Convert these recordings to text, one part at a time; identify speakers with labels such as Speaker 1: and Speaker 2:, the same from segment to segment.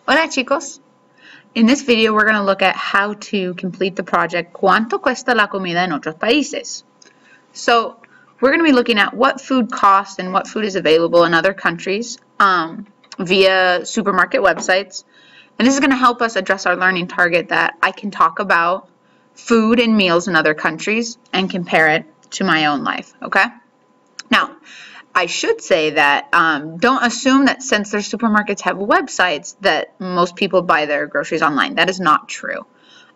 Speaker 1: Hola chicos! In this video we're going to look at how to complete the project Cuánto cuesta la comida en otros países. So we're going to be looking at what food costs and what food is available in other countries via supermarket websites. And this is going to help us address our learning target that I can talk about food and meals in other countries and compare it to my own life, okay? Now, I should say that don't assume that since their supermarkets have websites that most people buy their groceries online. That is not true.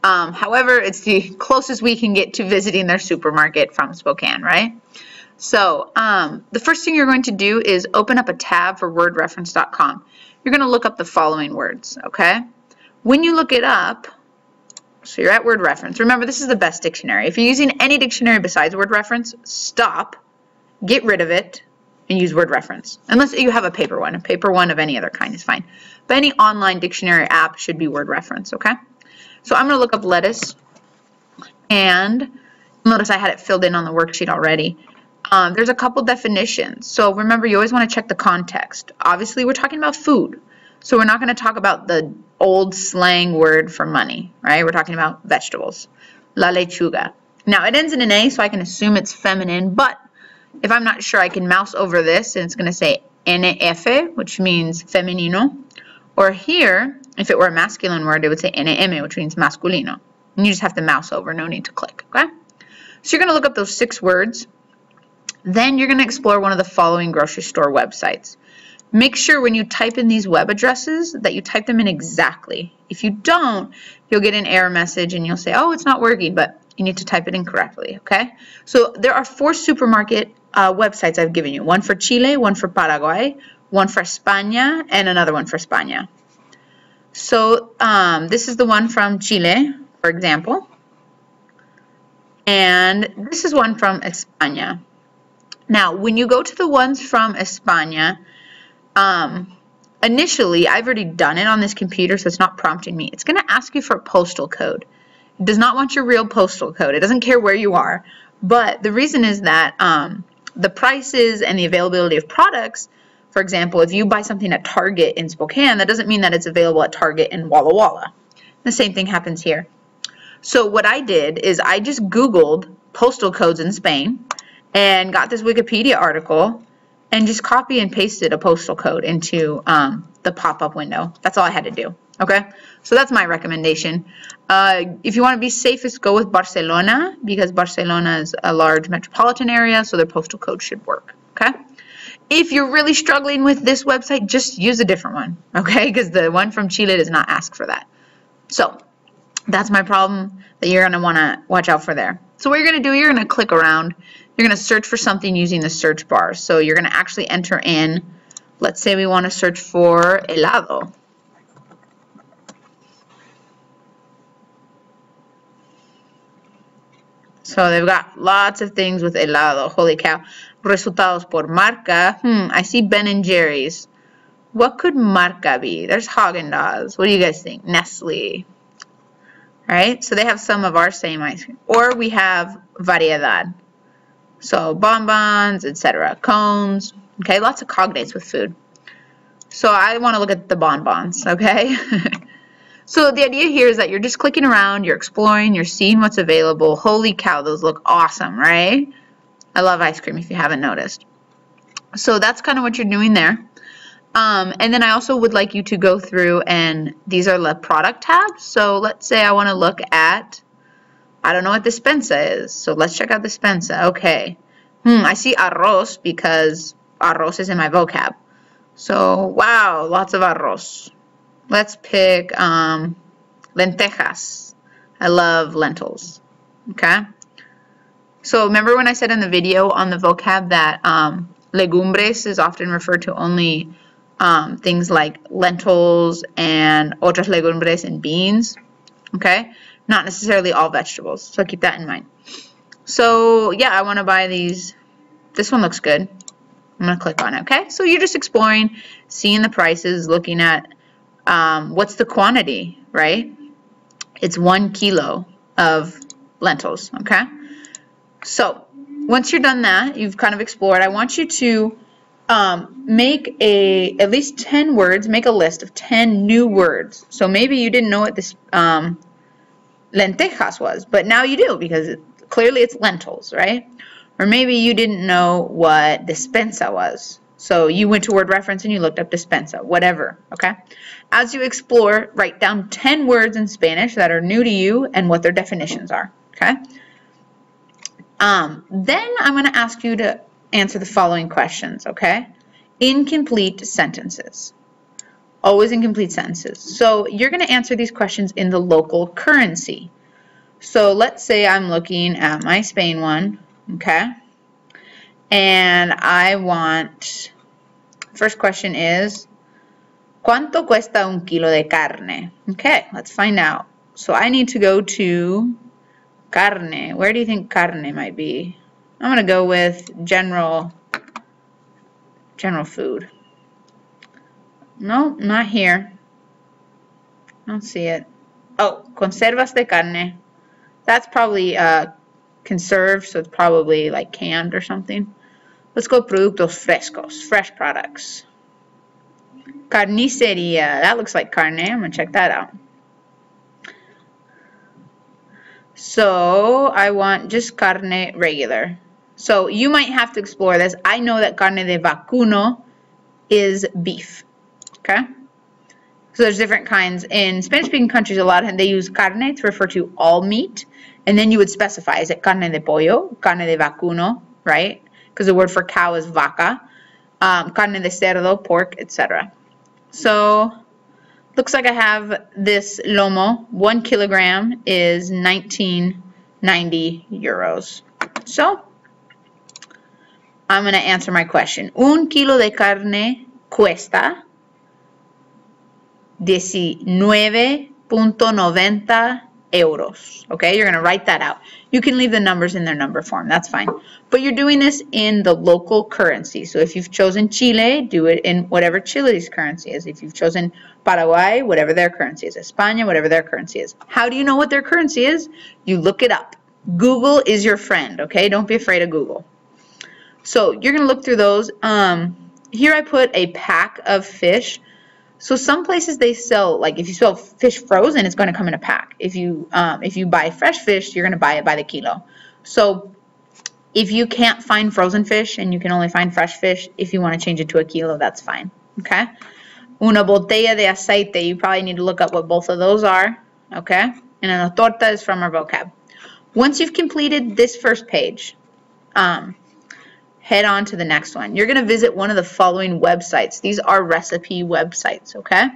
Speaker 1: However, it's the closest we can get to visiting their supermarket from Spokane, right? So the first thing you're going to do is open up a tab for wordreference.com. You're going to look up the following words, okay? When you look it up, so you're at Word Reference. Remember, this is the best dictionary. If you're using any dictionary besides Word Reference, stop, get rid of it, and use Word Reference. Unless you have a paper one. A paper one of any other kind is fine. But any online dictionary app should be Word Reference, okay? So I'm going to look up lettuce. And notice I had it filled in on the worksheet already. There's a couple definitions. So remember, you always want to check the context. Obviously, we're talking about food. So we're not going to talk about the old slang word for money, right? We're talking about vegetables. La lechuga. Now, it ends in an A, so I can assume it's feminine, but if I'm not sure, I can mouse over this, and it's going to say NF, which means femenino. Or here, if it were a masculine word, it would say NM, which means masculino. And you just have to mouse over, no need to click, okay? So you're going to look up those 6 words. Then you're going to explore one of the following grocery store websites. Make sure when you type in these web addresses that you type them in exactly. If you don't, you'll get an error message and you'll say, oh, it's not working, but you need to type it in correctly, okay? So there are 4 supermarket websites I've given you. One for Chile, one for Paraguay, one for España, and another one for España. So this is the one from Chile, for example. And this is one from España. Now, when you go to the ones from España, initially, I've already done it on this computer, so it's not prompting me. It's going to ask you for a postal code. It does not want your real postal code. It doesn't care where you are. But the reason is that the prices and the availability of products, for example, if you buy something at Target in Spokane, that doesn't mean that it's available at Target in Walla Walla. The same thing happens here. So what I did is I just Googled postal codes in Spain and got this Wikipedia article and just copy and pasted a postal code into the pop-up window. That's all I had to do. Okay, so that's my recommendation. If you want to be safest, go with Barcelona, because Barcelona is a large metropolitan area, so their postal code should work. Okay, if you're really struggling with this website, just use a different one. Okay, because the one from Chile does not ask for that. So that's my problem that you're going to want to watch out for there. So what you're going to do, you're going to click around. You're going to search for something using the search bar. So you're going to actually enter in, let's say we want to search for helado. So they've got lots of things with helado. Holy cow. Resultados por marca. I see Ben & Jerry's. What could marca be? There's Haagen-Dazs. What do you guys think? Nestle. Right? So they have some of our same ice cream. Or we have variedad. So bonbons, etc. Cones. Okay, lots of cognates with food. So I want to look at the bonbons. Okay? So the idea here is that you're just clicking around, you're exploring, you're seeing what's available. Holy cow, those look awesome, right? I love ice cream if you haven't noticed. So that's kind of what you're doing there. And then I also would like you to go through, and these are the product tabs. So let's say I want to look at, I don't know what despensa is. So let's check out despensa. Okay. I see arroz because arroz is in my vocab. So wow, lots of arroz. Let's pick lentejas. I love lentils. Okay. So remember when I said in the video on the vocab that legumbres is often referred to only things like lentils and otras legumbres and beans. Okay. Not necessarily all vegetables. So keep that in mind. So yeah, I want to buy these. This one looks good. I'm going to click on it. Okay. So you're just exploring, seeing the prices, looking at what's the quantity, right? It's 1 kilo of lentils, okay? So once you're done that, you've kind of explored, I want you to make at least 10 words, make a list of 10 new words. So maybe you didn't know what this lentejas was, but now you do because clearly it's lentils, right? Or maybe you didn't know what despensa was. So you went to word reference and you looked up despensa, whatever, okay? As you explore, write down 10 words in Spanish that are new to you and what their definitions are, okay? Then I'm going to ask you to answer the following questions, okay? Incomplete sentences. Always incomplete sentences. So you're going to answer these questions in the local currency. So let's say I'm looking at my Spain one, okay? And I want, first question is, ¿Cuánto cuesta un kilo de carne? Okay, let's find out. So I need to go to carne. Where do you think carne might be? I'm going to go with general food. No, not here. I don't see it. Oh, conservas de carne. That's probably conserved, so it's probably like canned or something. Let's go productos frescos, fresh products. Carnicería, that looks like carne. I'm going to check that out. So I want just carne regular. So you might have to explore this. I know that carne de vacuno is beef. Okay? So there's different kinds. In Spanish-speaking countries, a lot of times they use carne to refer to all meat. And then you would specify, is it carne de pollo, carne de vacuno, right? Because the word for cow is vaca. Carne de cerdo, pork, etc. So looks like I have this lomo. 1 kilogram is 19.90 euros. So I'm going to answer my question. Un kilo de carne cuesta 19.90 euros. Okay, you're going to write that out. You can leave the numbers in their number form. That's fine. But you're doing this in the local currency. So if you've chosen Chile, do it in whatever Chile's currency is. If you've chosen Paraguay, whatever their currency is. España, whatever their currency is. How do you know what their currency is? You look it up. Google is your friend, okay? Don't be afraid of Google. So you're going to look through those. Here I put a pack of fish. So some places they sell, like if you sell fish frozen, it's going to come in a pack. If you buy fresh fish, you're going to buy it by the kilo. So if you can't find frozen fish and you can only find fresh fish, if you want to change it to a kilo, that's fine. Okay? Una botella de aceite, you probably need to look up what both of those are. Okay? And una torta is from our vocab. Once you've completed this first page, head on to the next one. You're going to visit one of the following websites. These are recipe websites, okay?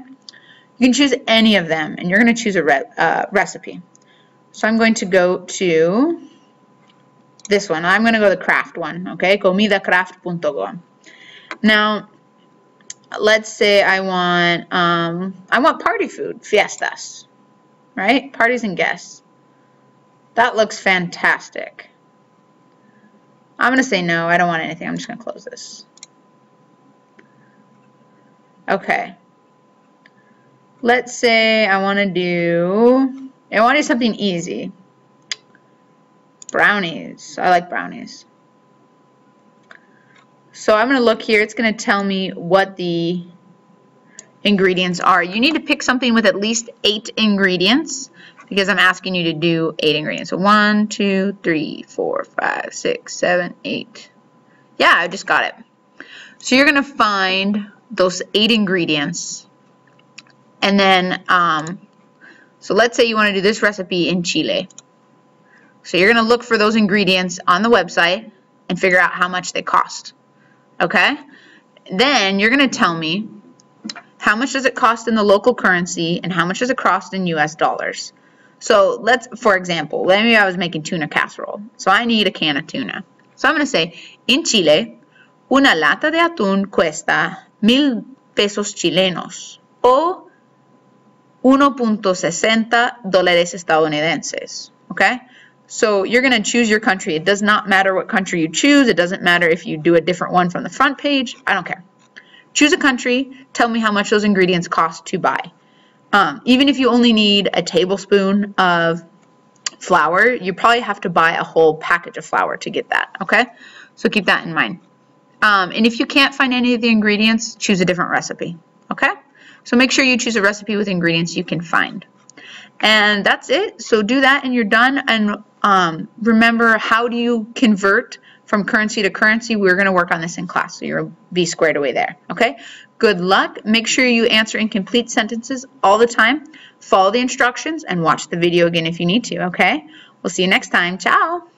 Speaker 1: You can choose any of them, and you're going to choose a recipe. So I'm going to go to this one. I'm going to go to the craft one, okay? comidacraft.com. Now, let's say I want party food, fiestas, right? Parties and guests. That looks fantastic. I'm going to say no, I don't want anything. I'm just going to close this. Okay. Let's say I want to do something easy. Brownies. I like brownies. So I'm going to look here. It's going to tell me what the ingredients are. You need to pick something with at least 8 ingredients, because I'm asking you to do 8 ingredients. So 1, 2, 3, 4, 5, 6, 7, 8. Yeah, I just got it. So you're going to find those 8 ingredients. And then, so let's say you want to do this recipe in Chile. So you're going to look for those ingredients on the website and figure out how much they cost. Okay? Then you're going to tell me how much does it cost in the local currency and how much does it cost in US dollars. So let's, for example, maybe I was making tuna casserole. So I need a can of tuna. So I'm going to say, in Chile, una lata de atún cuesta 1,000 pesos chilenos o 1.60 dólares estadounidenses. Okay? So you're going to choose your country. It does not matter what country you choose. It doesn't matter if you do a different one from the front page. I don't care. Choose a country. Tell me how much those ingredients cost to buy. Even if you only need a tablespoon of flour, you probably have to buy a whole package of flour to get that, okay? So keep that in mind. And if you can't find any of the ingredients, choose a different recipe, okay? So make sure you choose a recipe with ingredients you can find. And that's it. So do that and you're done. And remember, how do you convert from currency to currency? We're going to work on this in class, so you'll be squared away there, okay? Good luck. Make sure you answer incomplete sentences all the time. Follow the instructions and watch the video again if you need to, okay? We'll see you next time. Ciao.